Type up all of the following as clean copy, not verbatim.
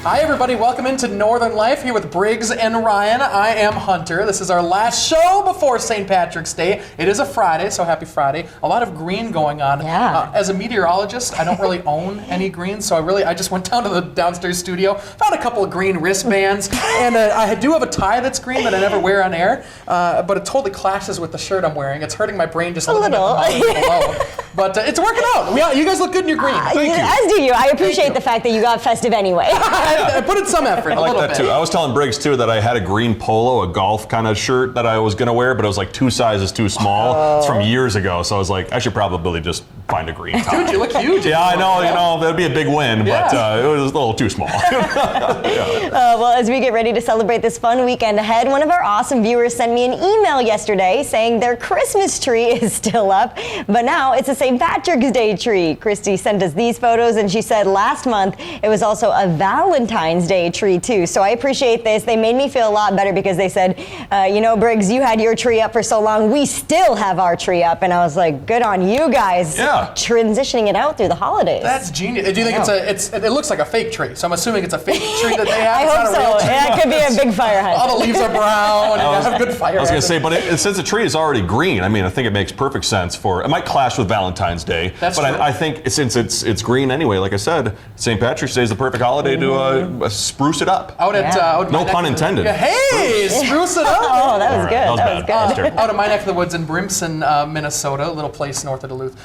Hi everybody, welcome into Northern Life here with Briggs and Ryan. I am Hunter. This is our last show before St. Patrick's Day. It is a Friday, so happy Friday. A lot of green going on. Yeah. As a meteorologist, I don't really own any green, so I just went down to the downstairs studio, found a couple of green wristbands, and I do have a tie that's green that I never wear on air, but it totally clashes with the shirt I'm wearing. It's hurting my brain just looking at the mountains below. But it's working out. You guys look good in your green. Thank you. As do you. I appreciate the fact that you got festive anyway. I put in some effort, I like little that bit. too. I was telling Briggs too that I had a green polo, a golf kind of shirt that I was gonna wear, but it was like 2 sizes too small. It's from years ago, so I was like, I should probably just find a green tie. Dude, you look huge. Yeah, I know, that'd be a big win, but Yeah. it was a little too small. Well, as we get ready to celebrate this fun weekend ahead, one of our awesome viewers sent me an email yesterday saying their Christmas tree is still up, but now it's a St. Patrick's Day tree. Christy sent us these photos, and she said last month it was also a Valentine's Day tree too. So I appreciate this. They made me feel a lot better because they said, Briggs, you had your tree up for so long. We still have our tree up. And I was like, good on you guys. Yeah. Transitioning it out through the holidays. That's genius. Do you think it looks like a fake tree? So I'm assuming it's a fake tree that they have. I It's hope not a so. real tree. Yeah, it could be a big fire All hazard. the leaves are brown and you have good fire. I was gonna say, but since the tree is already green, I mean, I think it makes perfect sense it might clash with Valentine's Day. That's but true. I think since it's green anyway, like I said, St. Patrick's Day is the perfect holiday to spruce it up. Out at No my neck pun of the- intended. Yeah, hey, spruce it up. Oh, that was All right, good. that was That was bad. good. Out of my neck of the woods in Brimson, Minnesota, a little place north of Duluth,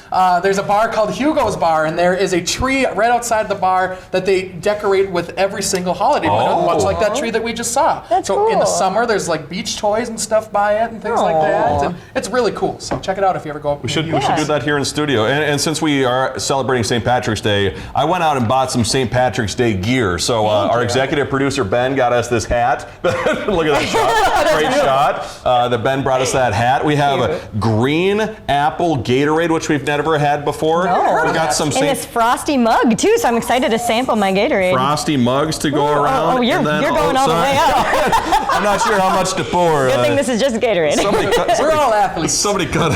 there's a bar called Hugo's Bar, and there is a tree right outside the bar that they decorate with every single holiday, much like that tree that we just saw. That's so in the cool. summer, there's like beach toys and stuff by it and things like that. And it's really cool. So check it out if you ever go up. We should do that here in studio. And since we are celebrating St. Patrick's Day, I went out and bought some St. Patrick's Day gear. So our executive producer Ben got us this hat. Look at that shot. Great shot. That Ben brought us that hat. We have a green apple Gatorade, which we've never had before. We got some In St. this frosty mug too, so I'm excited to sample my Gatorade. Frosty mugs to go around. Oh, you're and then going all the way up. I'm not sure how much to pour. Good thing this is just Gatorade. We're all athletes. Somebody cut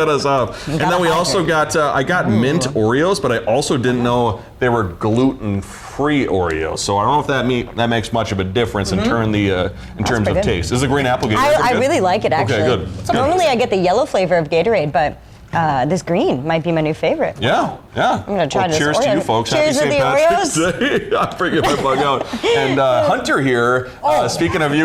us off. And then we also got I got mint Oreos, but I also didn't know they were gluten-free Oreos. So I don't know if that makes much of a difference in terms pretty of good. taste. Is the green apple Gatorade? I good? really like it actually. Okay, good. Normally I get the yellow flavor of Gatorade, but this green might be my new favorite. Yeah. I'm gonna try this cheers to Oreo. you folks. Cheers Happy with St. the Patrick's Day. I'm bringing my bug out. And Hunter here, speaking of you,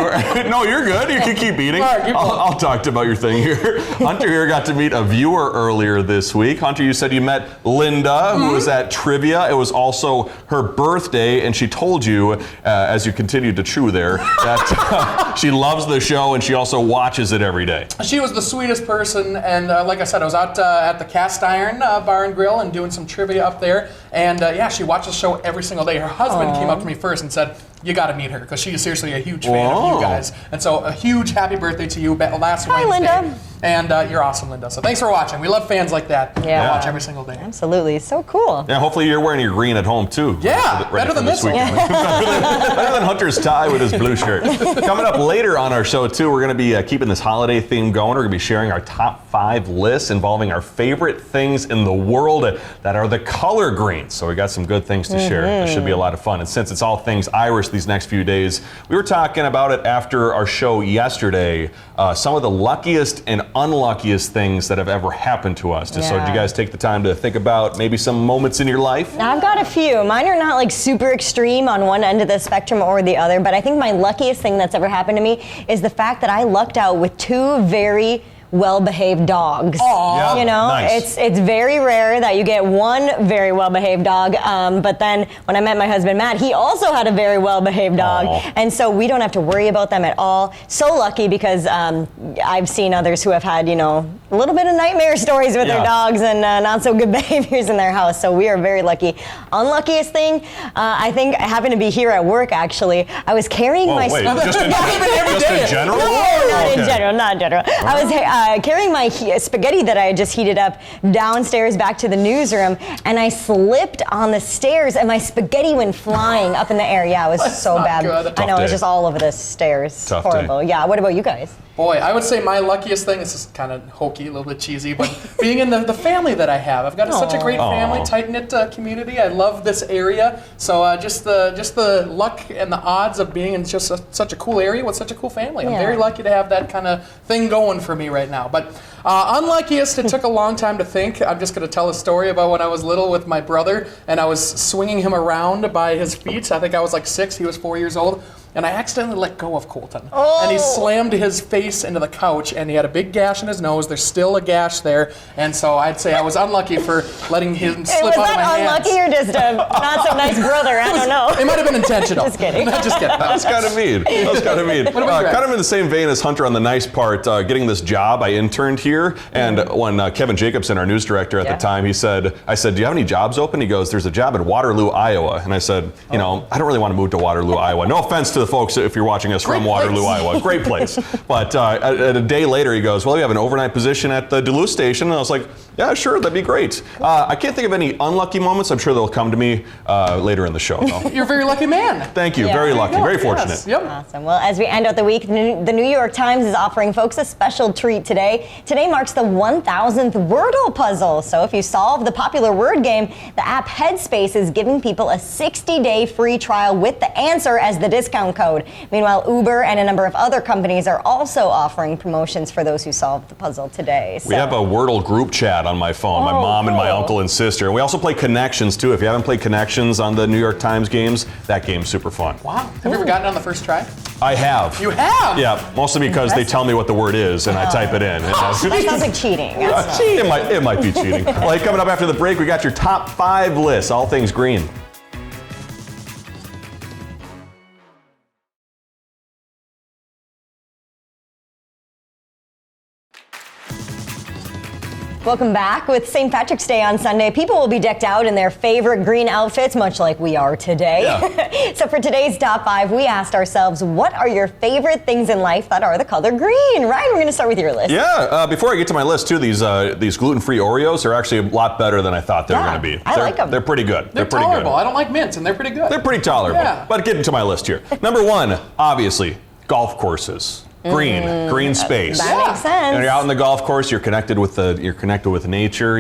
no, you're good. You can keep eating. All right, I'll talk about your thing here. Hunter here got to meet a viewer earlier this week. Hunter, you said you met Linda, who was at trivia. It was also her birthday, and she told you, as you continued to chew there, that she loves the show and she also watches it every day. She was the sweetest person, and like I said, I was out at the Cast Iron Bar and Grill and doing some trivia up there, and she watched the show every single day. Her husband came up to me first and said, you got to meet her, because she is seriously a huge fan of Whoa. you guys. And so a huge happy birthday to you last Hi, Wednesday. Linda. And you're awesome, Linda. So thanks for watching. We love fans like that. Yeah. Watch every single day. Absolutely, so cool. Yeah, hopefully you're wearing your green at home too. Yeah, Ready better for than this one. weekend. better than Hunter's tie with his blue shirt. Coming up later on our show too, we're going to be keeping this holiday theme going. We're going to be sharing our top 5 lists involving our favorite things in the world that are the color green. So we got some good things to share. It should be a lot of fun. And since it's all things Irish these next few days, we were talking about it after our show yesterday. Some of the luckiest and unluckiest things that have ever happened to us. So did you guys take the time to think about maybe some moments in your life? I've got a few. Mine are not like super extreme on one end of the spectrum or the other, but I think my luckiest thing that's ever happened to me is the fact that I lucked out with 2 very well-behaved dogs. Aw. You know, Nice. it's very rare that you get one very well-behaved dog. But then when I met my husband Matt, he also had a very well-behaved dog, Aw. and so we don't have to worry about them at all. So lucky, because I've seen others who have had a little bit of nightmare stories with their dogs and not so good behaviors in their house. So we are very lucky. Unluckiest thing, I think, happened to be here at work. Actually, I was carrying my. Wait, just in general? No, not in Okay. general, not in general. I was carrying my spaghetti that I had just heated up downstairs back to the newsroom, and I slipped on the stairs, and my spaghetti went flying up in the air. Yeah, it was That's so not bad. good. I know, it was day. just all over the stairs. Tough Horrible. day. Yeah, what about you guys? Boy, I would say my luckiest thing, this is kind of hokey, a little bit cheesy, but being in the family that I have. I've got such a great family, Aw. tight-knit community. I love this area. So just the luck and the odds of being in just such a cool area with such a cool family. I'm Yeah. very lucky to have that kind of thing going for me right now. But unluckiest, it took a long time to think. I'm just going to tell a story about when I was little with my brother, and I was swinging him around by his feet. I think I was like 6, he was 4 years old. And I accidentally let go of Colton. And he slammed his face into the couch, and he had a big gash in his nose. There's still a gash there. And so I'd say I was unlucky for letting him slip Was out of my that hands. unlucky or just a not so nice brother? I don't know. It might have been intentional. Just kidding. Just kidding. That's kind of mean. That's kind of mean. about you, Greg? Kind of in the same vein as Hunter on the nice part, getting this job. I interned here, and when Kevin Jacobson, our news director at the time, I said, do you have any jobs open? He goes, there's a job in Waterloo, Iowa. And I said, I don't really want to move to Waterloo, Iowa. No offense to the folks if you're watching us from Great Waterloo, place. Iowa. Great place. But a day later, he goes, well, you have an overnight position at the Duluth station. And I was like, yeah, sure, that'd be great. I can't think of any unlucky moments. I'm sure they'll come to me later in the show, though. You're a very lucky man. Thank you. Yeah. Very There you lucky. go. Very Yes. fortunate. Yep. Awesome. Well, as we end out the week, the New York Times is offering folks a special treat today. Today marks the 1,000th Wordle puzzle. So if you solve the popular word game, the app Headspace is giving people a 60-day free trial with the answer as the discount code. Meanwhile, Uber and a number of other companies are also offering promotions for those who solve the puzzle today. We have a Wordle group chat on my phone, my mom and my cool. uncle and sister. And we also play Connections, too. If you haven't played Connections on the New York Times games, that game's super fun. Wow. Have you ever gotten it on the first try? I have. You have? Yeah, mostly because they tell me what the word is and I type it in. And, That sounds like cheating. That's not- it might be cheating. Well, coming up after the break, we got your top 5 list, all things green. Welcome back. With St. Patrick's Day on Sunday, people will be decked out in their favorite green outfits, much like we are today. Yeah. So for today's top 5, we asked ourselves, what are your favorite things in life that are the color green? Ryan, we're going to start with your list. Yeah, before I get to my list, too, these gluten-free Oreos are actually a lot better than I thought they were Yeah, going to be. I like 'em. They're pretty good. They're pretty tolerable. good. I don't like mint, and they're pretty good. They're pretty tolerable. Yeah. But getting to my list here. Number 1, obviously, golf courses. Green space. That makes sense. And you're out on the golf course. You're connected with nature.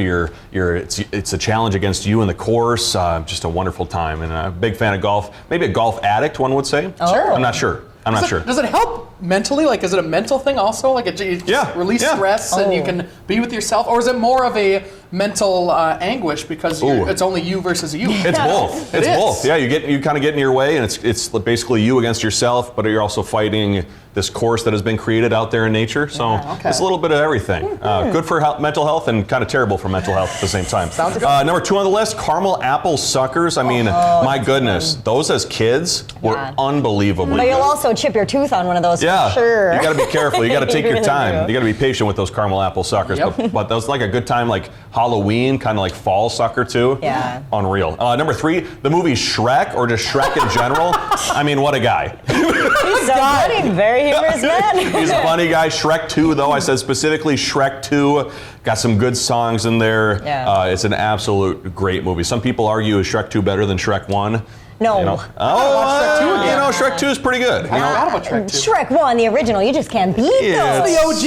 It's a challenge against you and the course. Just a wonderful time. And I'm a big fan of golf. Maybe a golf addict, one would say. Sure. I'm not sure. Does it help mentally? Like, is it a mental thing also? Like, you just release stress and you can be with yourself? Or is it more of a mental anguish because it's only you versus you? It's both. It It's is. both. Yeah, you kind of get in your way, and it's basically you against yourself, but you're also fighting this course that has been created out there in nature. So it's a little bit of everything. Good for mental health and kind of terrible for mental health at the same time. Sounds good. Number 2 on the list, caramel apple suckers. I mean, my goodness, those as kids were unbelievably But you'll good. also chip your tooth on one of those Yeah, for sure. you got to be careful. You got to take You your really time. do. You got to be patient with those caramel apple suckers. Yep. But that was like a good time, like Halloween, kind of like fall sucker too. Yeah. Unreal. Number 3, the movie Shrek, or just Shrek in general. I mean, what a guy. He's so funny, very humorous man. He's a funny guy. Shrek 2, though, I said specifically Shrek 2. Got some good songs in there. Yeah. It's an absolute great movie. Some people argue, is Shrek 2 better than Shrek 1? No. You know? watch Shrek 2 again. Shrek 2 is pretty good. I forgot about Shrek 2. Shrek 1, the original, you just can't beat Yeah, those. The OG.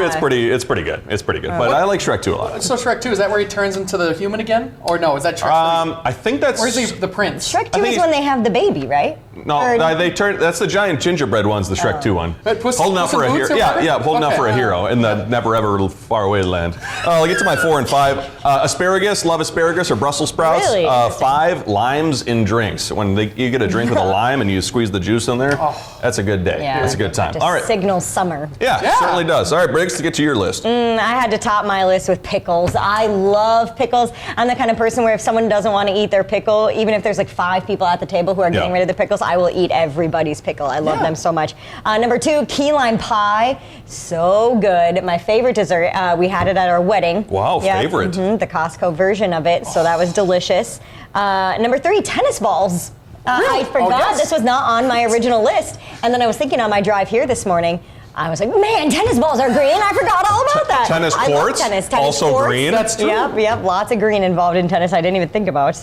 It's pretty good. It's pretty good. But I like Shrek 2 a lot. So Shrek 2, is that where he turns into the human again? Or no, is that Shrek 3? I think that's. Or is he the prince? Shrek 2 think is he's- when they have the baby, right? No, Or- they turn. That's the giant gingerbread one's the Shrek 2 one. But Puss- Holding out Puss for in a Boots hero. or Yeah, whatever? yeah, holding out Okay. for a hero in the never ever far away land. I'll get to my 4 and 5. Asparagus, love asparagus or Brussels sprouts. Really? 5, limes in drinks. When you get a drink with a lime and you squeeze the juice in there, that's a good day. Yeah. That's a good time. Just All right. signals summer. Yeah, Yeah. certainly does. All right, Briggs, to get to your list. I had to top my list with pickles. I love pickles. I'm the kind of person where if someone doesn't want to eat their pickle, even if there's like 5 people at the table who are getting rid of the pickles, I will eat everybody's pickle. I love them so much. Number 2, key lime pie. So good. My favorite dessert. We had it at our wedding. Wow, favorite. The Costco version of it. So that was delicious. Number 3, tennis balls. I Really? forgot Oh, yes. this was not on my original list. And then I was thinking on my drive here this morning, I was like, man, tennis balls are green. I forgot all about that. Tennis I love courts, tennis also courts. green. That's true. Yep, lots of green involved in tennis. I didn't even think about.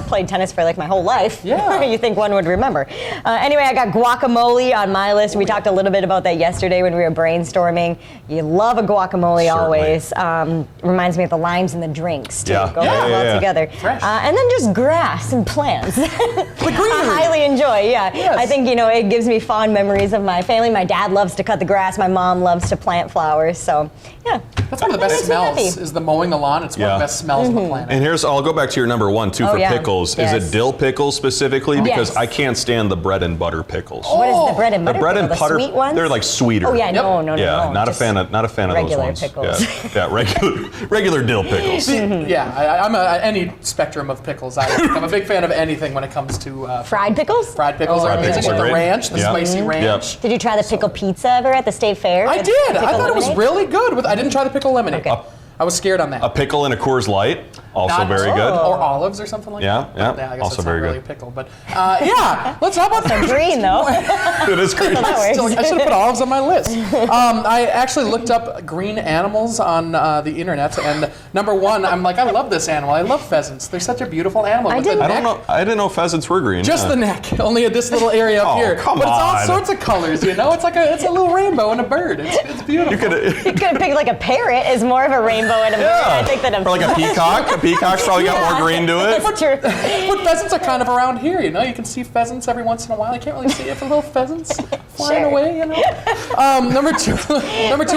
Played tennis for like my whole life. Yeah. You think one would remember. Anyway, I got guacamole on my list. We talked a little bit about that yesterday when we were brainstorming. You love a guacamole always. Reminds me of the limes and the drinks too. Yeah. Go well together. Fresh. And then just grass and plants. I highly enjoy. Yeah. Yes. I think it gives me fond memories of my family. My dad loves to cut the grass. My mom loves to plant flowers. So yeah. That's one of the best Makes me happy. smells, is the mowing the lawn. It's one of the best smells on the planet. And I'll go back to your number one too for yeah. pickles. Yes. Is it dill pickles specifically? Because Yes. I can't stand the bread and butter pickles. What is the bread and The butter? bread and pickle? butter, The sweet ones? they're like sweeter. Oh yeah, Yep. no. Not a Just fan of regular those ones. pickles. Yeah, regular dill pickles. Yeah, I'm any spectrum of pickles. I'm a big fan of anything when it comes to Fried pickles? fried pickles. Oh, Are Fried amazing. pickles are With the great. ranch, the Yeah. spicy ranch. Did you try the pickle pizza ever at the state fair? I The did. I pickle thought it was lemonade? really good. I didn't try the pickle lemonade. Okay. I was scared on that. A pickle and a Coors Light, also Not- very good. Or olives or something like Yeah, that. yeah, I guess also that's very not really good. a pickle, but yeah. Let's talk about that. Green though. It is great. that works. I should have put olives on my list. I actually looked up green animals on the internet, and number one, I'm like, I love this animal. I love pheasants. They're such a beautiful animal. With the I neck, don't know. I didn't know pheasants were green. Just Yeah. the neck, only at this little area up Oh, here. come but it's all on. sorts of colors, It's a little rainbow and a bird. It's beautiful. You could, You could have picked like a parrot is more of a rainbow and a bird. I think that or like a peacock. A peacock's probably got more green to it. That's true. But pheasants are kind of around here, You can see pheasants every once in a while. You can't really see it for little pheasants flying Sure. away, Number two,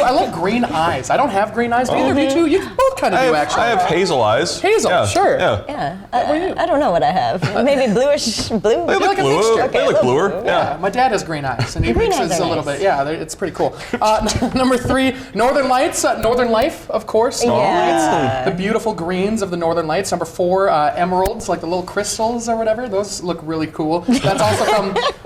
I love green eyes. I don't have green eyes. Do either of you two? You both kind of do, actually. I have hazel eyes. Hazel, Yeah, sure. Yeah. Yeah. What do you? I don't know what I have. Maybe bluish blue. They look like a bluer. mixture. They Okay, look a bluer. little Yeah. My dad has green eyes, and he Green eyes mixes are a little nice. bit. Yeah, it's pretty cool. Number three, Northern Lights, Northern Life, of course. Northern Yeah. Lights, the beautiful greens of the Northern Lights. Number four, emeralds, like the little crystals or whatever. Those look really cool. That's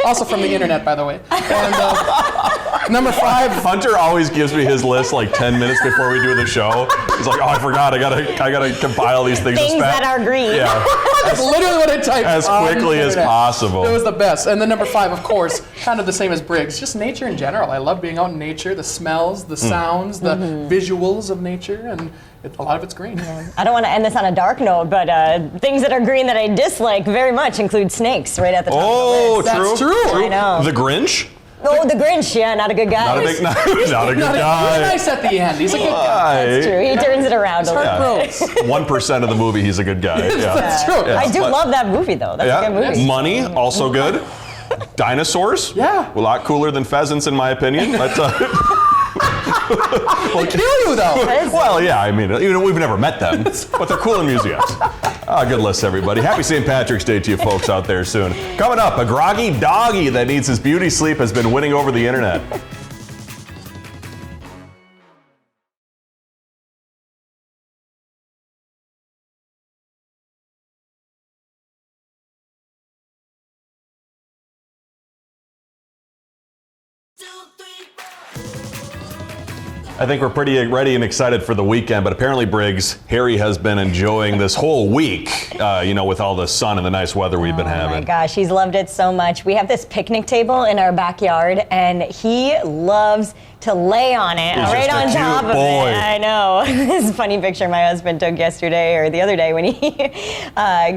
also from the internet, by the way. And number five. Hunter always gives me his list like 10 minutes before we do the show. He's like, oh, I forgot. I gotta compile these things. Things that are green. Yeah, That's literally what I typed. as on quickly the as internet. possible. It was the best. And then number five, of course, kind of the same as Briggs, just nature in general. I love being out in nature, the smells, the sounds, the visuals of nature, and a lot of it's green. I don't want to end this on a dark note, but things that are green that I dislike very much include snakes right at the top Oh, of the list. true. That's true. I know. The Grinch? Oh, the Grinch, yeah, not a good guy. Not a good He's guy. nice at the end. He's a good guy. That's true. He turns it around a little. Gross. 1% of the movie, he's a good guy. Yeah. That's true. Yeah. I do But- love that movie though. That's a good movie. Money, also good. Dinosaurs? Yeah. A lot cooler than pheasants, in my opinion. But, They kill you, though. well, yeah, I mean, we've never met them, but they're cool in museums. Good list, everybody. Happy St. Patrick's Day to you folks out there soon. Coming up, a groggy doggy that needs his beauty sleep has been winning over the internet. I think we're pretty ready and excited for the weekend, but apparently, Briggs, Harry has been enjoying this whole week, with all the sun and the nice weather we've been Oh my having. gosh, he's loved it so much. We have this picnic table in our backyard, and he loves to lay on it, He's right just a on cute top of boy. it. I know. This is a funny picture my husband took yesterday or the other day when he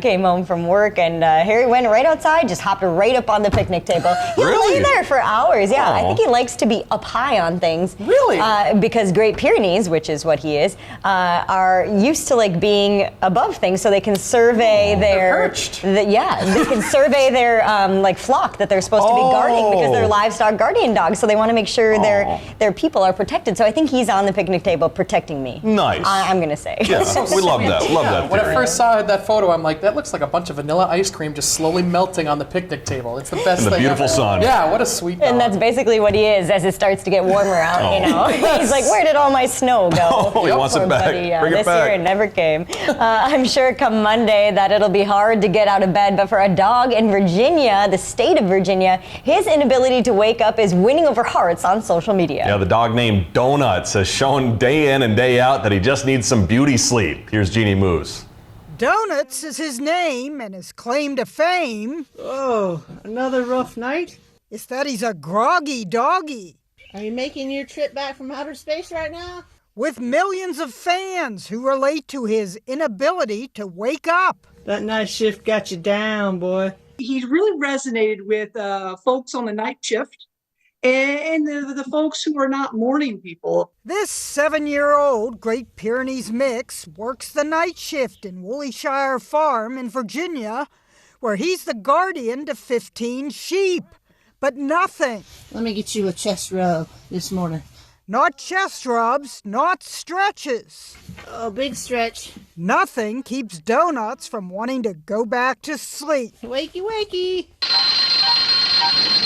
came home from work, and Harry went right outside, just hopped right up on the picnic table. He'll Really? lay there for hours. Yeah, I Aw. think he likes to be up high on things. Really? Because Great Pyrenees, which is what he is, are used to like being above things, so they can survey their perched. they can survey their like flock that they're supposed to be guarding because they're livestock guardian dogs. So they want to make sure their people are protected. So I think he's on the picnic table protecting me. Nice. I'm gonna say. Yeah, we love that. Love that When I theory. first saw that photo, I'm like, that looks like a bunch of vanilla ice cream just slowly melting on the picnic table. It's the best In the thing beautiful ever. sun. Yeah, what a sweet dog. And that's basically what he is as it starts to get warmer out, you know. He's like, where did all my snow go? Oh, he wants Poor it back. buddy, yeah, Bring it this back. year it never came. I'm sure come Monday that it'll be hard to get out of bed, but for a dog in Virginia, the state of Virginia, his inability to wake up is winning over hearts on social media. Yeah, the dog named Donuts has shown day in and day out that he just needs some beauty sleep. Here's Jeannie Moose. Donuts is his name, and his claim to fame Oh, another rough night? is that he's a groggy doggy. Are you making your trip back from outer space right now? with millions of fans who relate to his inability to wake up. That night shift got you down, boy. He really resonated with folks on the night shift and the folks who are not morning people. This 7-year-old Great Pyrenees mix works the night shift in Woollyshire Farm in Virginia, where he's the guardian to 15 sheep. But nothing. Let me get you a chest rub this morning. Not chest rubs, not stretches. Oh, big stretch. Nothing keeps Donuts from wanting to go back to sleep. Wakey, wakey.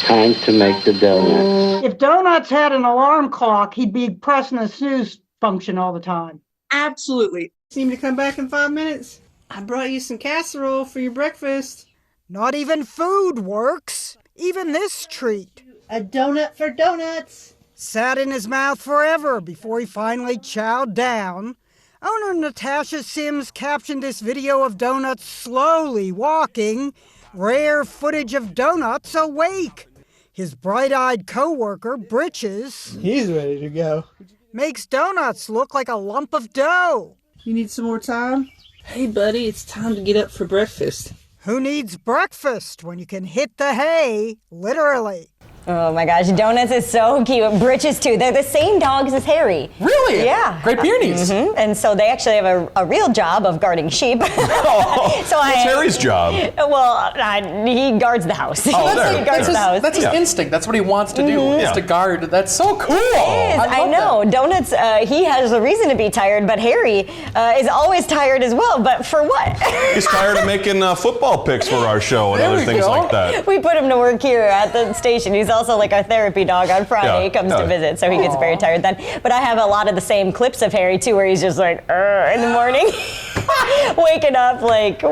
Time to make the donut. If Donuts had an alarm clock, he'd be pressing the snooze function all the time. Absolutely. Seem to come back in 5 minutes. I brought you some casserole for your breakfast. Not even food works. Even this treat. A donut for donuts. Sat in his mouth forever before he finally chowed down. Owner Natasha Sims captioned this video of Donuts slowly walking. Rare footage of Donuts awake. His bright-eyed co-worker, Britches, He's ready to go. makes Donuts look like a lump of dough. You need some more time? Hey, buddy, it's time to get up for breakfast. Who needs breakfast when you can hit the hay, literally? Oh my gosh, Donuts is so cute. Britches too. They're the same dogs as Harry. Really? Yeah. Great Pyrenees. And so they actually have a real job of guarding sheep. What's Harry's job? Well, he guards the house. Oh, there. He guards the house. That's his instinct. That's what he wants to do, is Yeah. to guard. That's so cool. I love know. that. Donuts, he has a reason to be tired, but Harry is always tired as well. But for what? He's tired of making football picks for our show and There other we things go. like that. We put him to work here at the station. He's also like our therapy dog on Friday. Yeah, He comes yeah. to visit, so he gets very tired then. But I have a lot of the same clips of Harry too, where he's just like, in the morning, waking up like,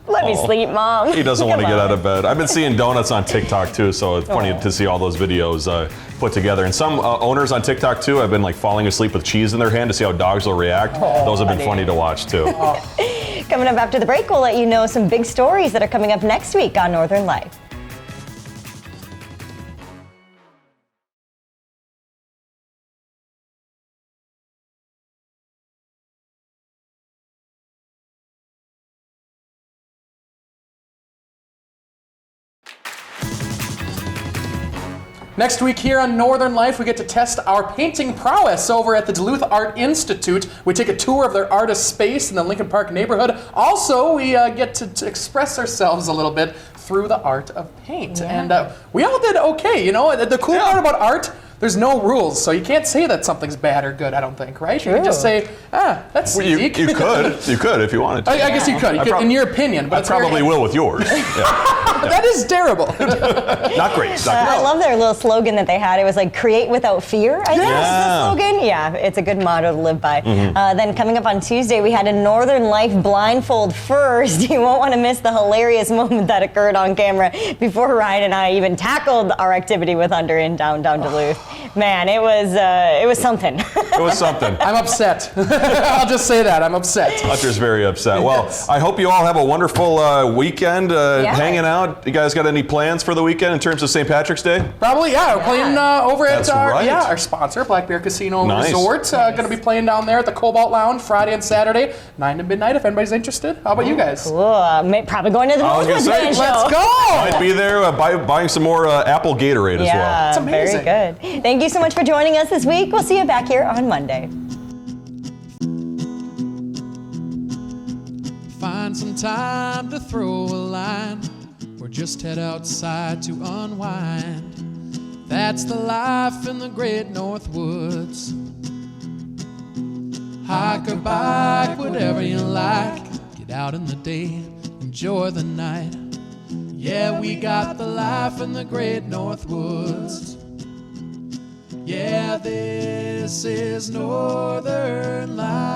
let me sleep, Mom. He doesn't want to Come get on. out of bed. I've been seeing Donuts on TikTok too, so it's funny to see all those videos put together. And some owners on TikTok too have been like falling asleep with cheese in their hand to see how dogs will react. Those have been funny to watch too. Coming up after the break, we'll let you know some big stories that are coming up next week on Northern Life. Next week here on Northern Life, we get to test our painting prowess over at the Duluth Art Institute. We take a tour of their artist space in the Lincoln Park neighborhood. Also, we get to express ourselves a little bit through the art of paint. And we all did okay, you know? The cool part about art, there's no rules, so you can't say that something's bad or good, I don't think, right? You can just say, that's Well, unique. you could if you wanted to. I guess you could, in your opinion. But I it's very- probably will with yours. Yeah. That is terrible. Not great. Not I great. love their little slogan that they had. It was like create without fear, I think is the Yeah. slogan. Yeah, it's a good motto to live by. Then coming up on Tuesday, we had a Northern Life blindfold first. You won't want to miss the hilarious moment that occurred on camera before Ryan and I even tackled our activity with Hunter in downtown Duluth. Man, it was something. It was something. I'm upset. I'll just say that. I'm upset. Hunter's very upset. Well, Yes. I hope you all have a wonderful weekend hanging out. You guys got any plans for the weekend in terms of St. Patrick's Day? Probably, yeah. We're playing over That's at right. our sponsor, Black Bear Casino Nice. Resort. Going to be playing down there at the Cobalt Lounge Friday and Saturday, 9 to midnight. If anybody's interested, how about you guys? Probably going to the I was gonna Rosewood say, Band show. Let's go! Might be there buying some more Apple Gatorade as well. Yeah, It's amazing. very good. Thank you so much for joining us this week. We'll see you back here on Monday. Find some time to throw a line or just head outside to unwind. That's the life in the great North Woods. Hike or bike, whatever you like. Get out in the day, enjoy the night. Yeah, we got the life in the great North Woods. Yeah, this is Northern Life.